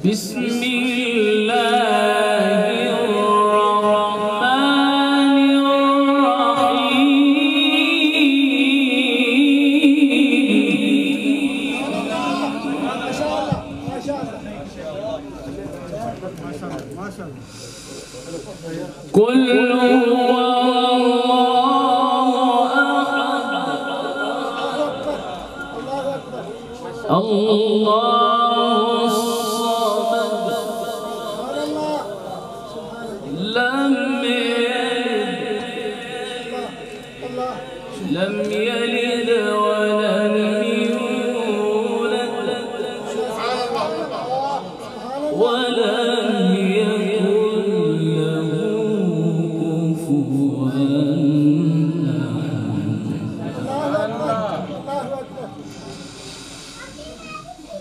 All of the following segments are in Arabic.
بسم الله الرحمن الرحيم. ما شاء الله ما شاء الله ما شاء الله. قل هو الله الصمد لم يلد ولم يولد ولم يكن له كفوا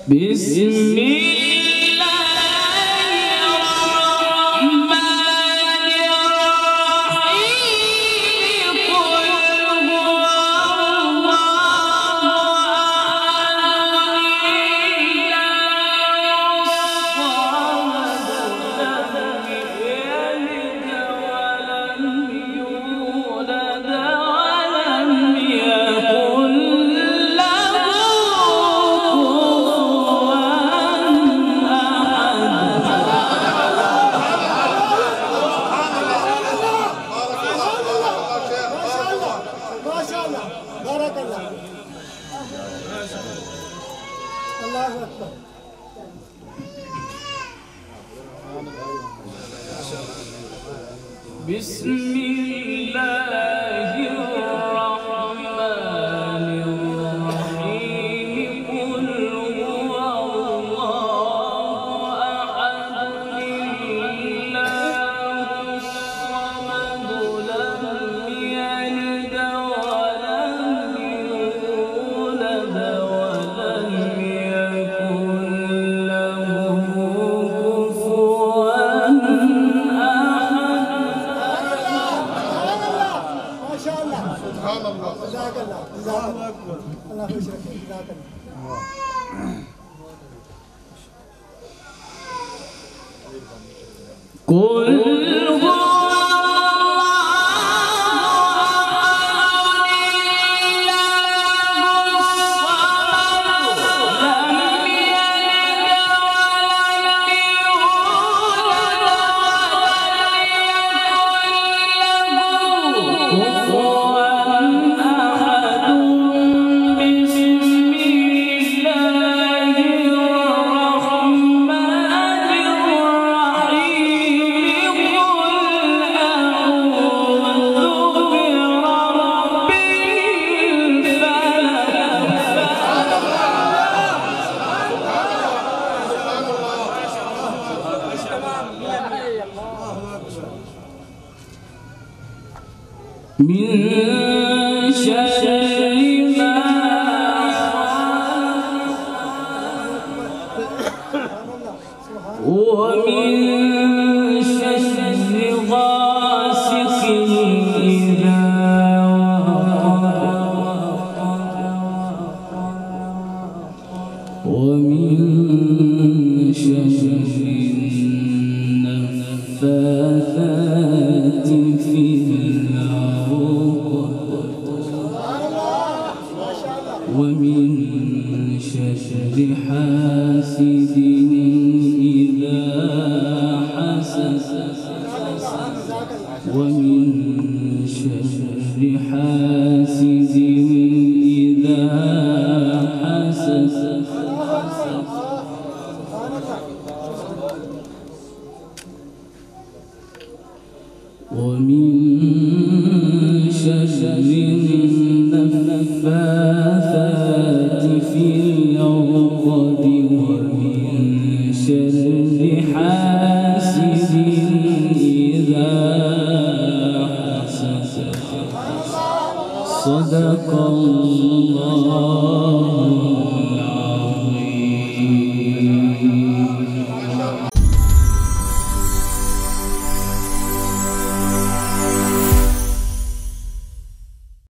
بسم الله الرحمن الرحيم. قل هو الله بارك الله. الله أكبر. بسم الله الرحمن الرحيم. قل هو الله أحد الله الصمد لم يلد ولم يولد ولم يكن له كفوا سبحان الله. جزاك الله جزاك الله اكبر. الله يشرفك. جزاك الله. قل هو من شر ما ومن شر غاسق إذا ومن شر النفاثات في ومن شر حاسد إذا حسد ومن شر حاسد إذا حسد ومن شر النفاثات في العقد ومن شر حاسد إذا حسد. صدق الله العظيم.